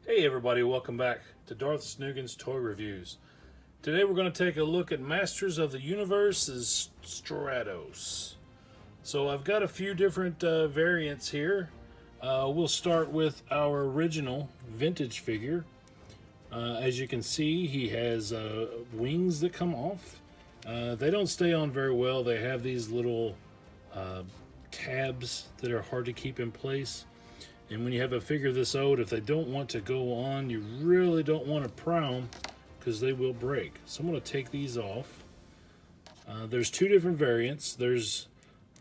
Hey everybody, welcome back to Darth Snoogan's Toy Reviews. Today we're going to take a look at Masters of the Universe's Stratos. So I've got a few different variants here. We'll start with our original vintage figure. As you can see, he has wings that come off. They don't stay on very well. They have these little tabs that are hard to keep in place. And when you have a figure this old, if they don't want to go on, you really don't want to pry them because they will break. So I'm going to take these off. There's two different variants. There's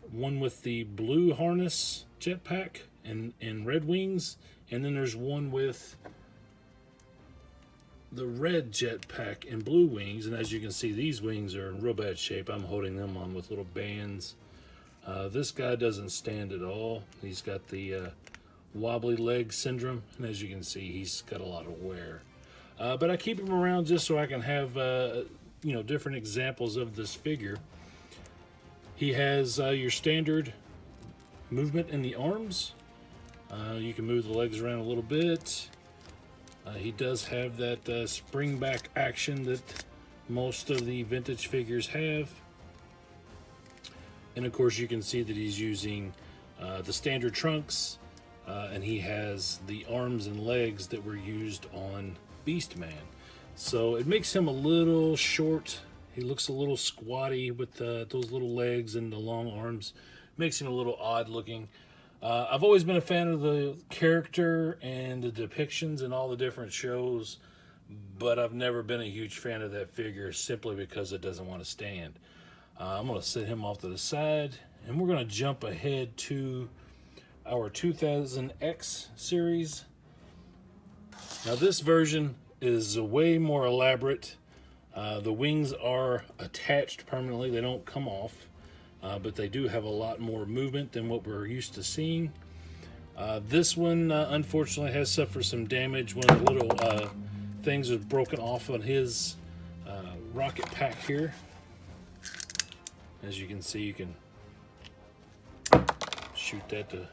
one with the blue harness jetpack and red wings, and then there's one with the red jetpack and blue wings. And as you can see, these wings are in real bad shape. I'm holding them on with little bands. This guy doesn't stand at all. He's got the wobbly leg syndrome, and as you can see, he's got a lot of wear. But I keep him around just so I can have different examples of this figure. He has your standard movement in the arms. You can move the legs around a little bit. He does have that spring back action that most of the vintage figures have. And of course you can see that he's using the standard trunks. And he has the arms and legs that were used on Beastman. So it makes him a little short. He looks a little squatty with those little legs and the long arms. Makes him a little odd looking. I've always been a fan of the character and the depictions in all the different shows, but I've never been a huge fan of that figure simply because it doesn't want to stand. I'm going to set him off to the side, and we're going to jump ahead to our 2000X series. Now this version is way more elaborate. The wings are attached permanently. They don't come off, but they do have a lot more movement than what we're used to seeing. This one unfortunately has suffered some damage. One of the little things was broken off on his rocket pack here. As you can see, you can shoot that to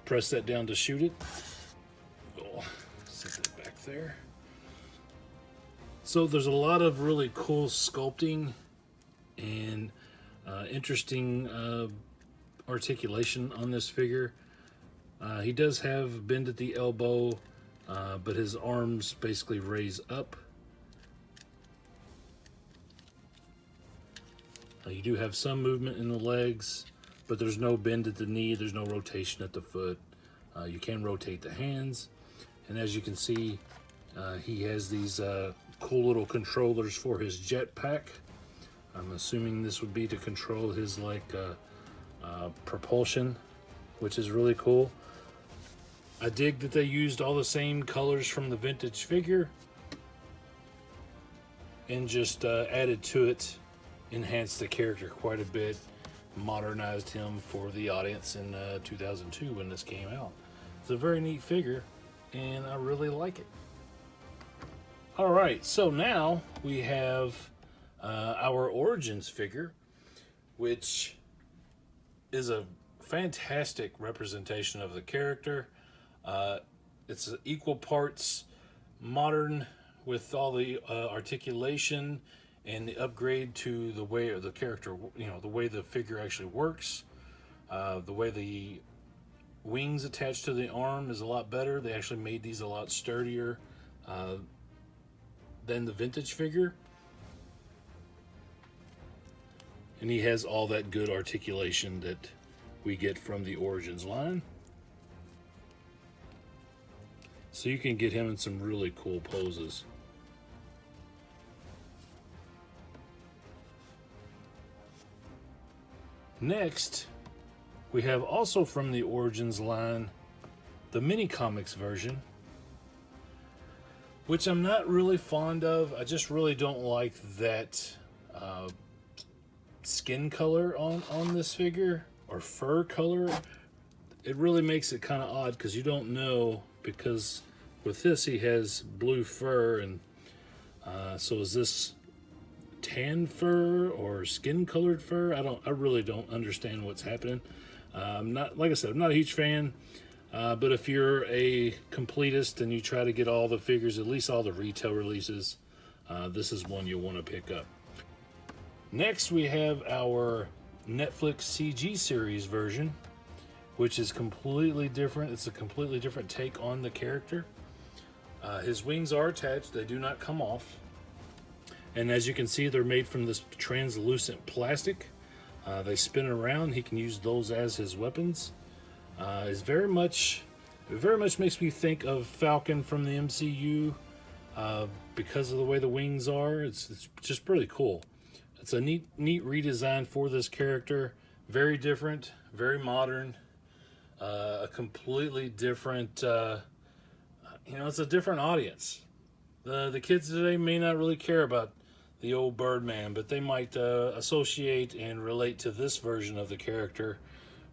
press that down to shoot it. Oh, set that back there. So there's a lot of really cool sculpting and interesting articulation on this figure. He does have bend at the elbow, but his arms basically raise up. You do have some movement in the legs, but there's no bend at the knee, there's no rotation at the foot. You can rotate the hands, and as you can see, he has these cool little controllers for his jetpack. I'm assuming this would be to control his propulsion, which is really cool. I dig that they used all the same colors from the vintage figure and just added to it, enhanced the character quite a bit, modernized him for the audience in 2002 when this came out. It's a very neat figure, and I really like it. All right, so now we have our Origins figure, which is a fantastic representation of the character. It's equal parts modern with all the articulation and the upgrade to the way the character, the way the figure actually works. The way the wings attached to the arm is a lot better. They actually made these a lot sturdier than the vintage figure. And he has all that good articulation that we get from the Origins line. So you can get him in some really cool poses. Next, we have also from the Origins line, the mini comics version, which I'm not really fond of. I just really don't like that skin color on this figure, or fur color. It really makes it kind of odd because you don't know, because with this he has blue fur, and so is this tan fur or skin colored fur? I really don't understand what's happening. I'm not, like I said, I'm not a huge fan. But if you're a completist and you try to get all the figures, at least all the retail releases, this is one you'll want to pick up. Next, we have our Netflix CG series version, which is completely different. It's a completely different take on the character. His wings are attached, they do not come off. And as you can see, they're made from this translucent plastic. They spin around. He can use those as his weapons. It very much makes me think of Falcon from the MCU because of the way the wings are. It's just really cool. It's a neat redesign for this character. Very different, very modern, a completely different. It's a different audience. The kids today may not really care about the old Birdman, but they might associate and relate to this version of the character,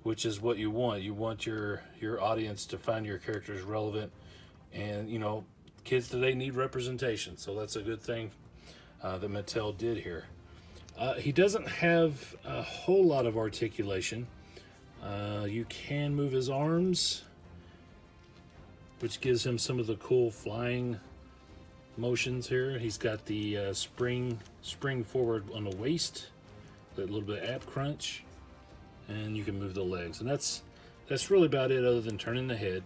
which is what you want. You want your audience to find your characters relevant, and kids today need representation, so that's a good thing that Mattel did here. He doesn't have a whole lot of articulation. You can move his arms, which gives him some of the cool flying motions here. He's got the spring forward on the waist, a little bit of ab crunch, and you can move the legs. And that's really about it, other than turning the head.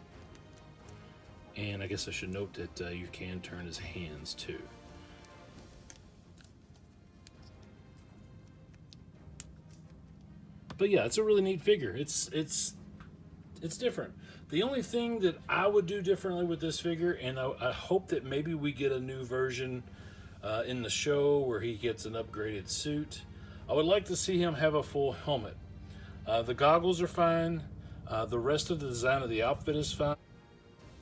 And I guess I should note that you can turn his hands too. But yeah, it's a really neat figure. It's different. The only thing that I would do differently with this figure, and I hope that maybe we get a new version in the show where he gets an upgraded suit. I would like to see him have a full helmet. The goggles are fine. The rest of the design of the outfit is fine.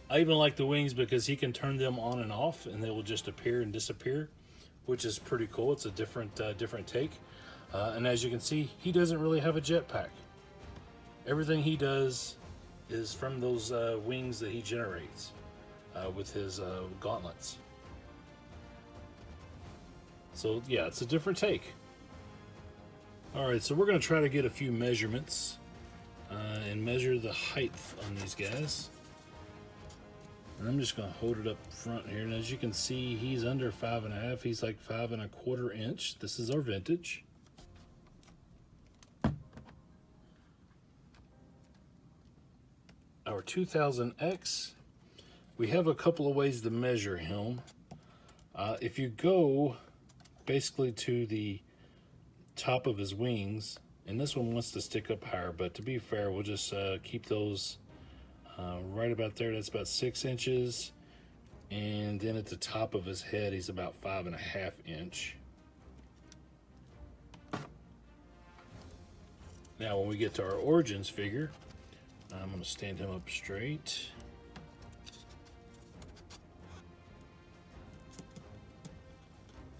I even like the wings because he can turn them on and off, and they will just appear and disappear, which is pretty cool. It's a different take. And as you can see, he doesn't really have a jetpack. Everything he does is from those wings that he generates with his gauntlets. So yeah, it's a different take. Alright, so we're going to try to get a few measurements and measure the height on these guys. And I'm just going to hold it up front here, and as you can see, he's under 5.5. He's like 5 1/4 inch. This is our vintage. Our 2000X, we have a couple of ways to measure him. If you go basically to the top of his wings, and this one wants to stick up higher, but to be fair, we'll just keep those right about there. That's about 6 inches. And then at the top of his head, he's about 5.5 inch. Now when we get to our Origins figure, I'm going to stand him up straight.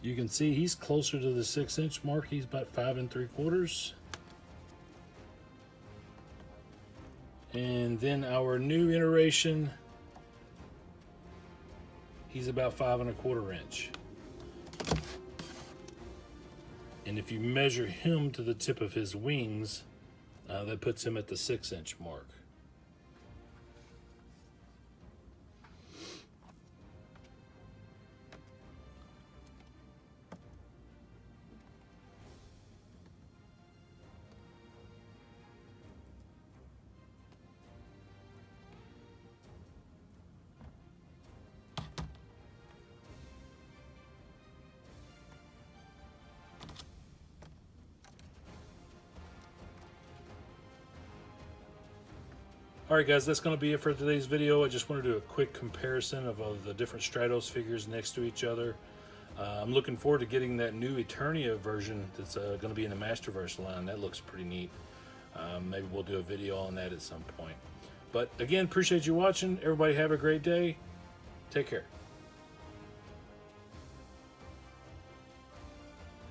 You can see he's closer to the 6 inch mark. He's about 5 3/4. And then our new iteration, he's about 5 1/4 inch. And if you measure him to the tip of his wings, that puts him at the 6 inch mark. Alright guys, that's going to be it for today's video. I just want to do a quick comparison of the different Stratos figures next to each other. I'm looking forward to getting that new Eternia version that's going to be in the Masterverse line. That looks pretty neat. Maybe we'll do a video on that at some point. But again, appreciate you watching. Everybody have a great day. Take care.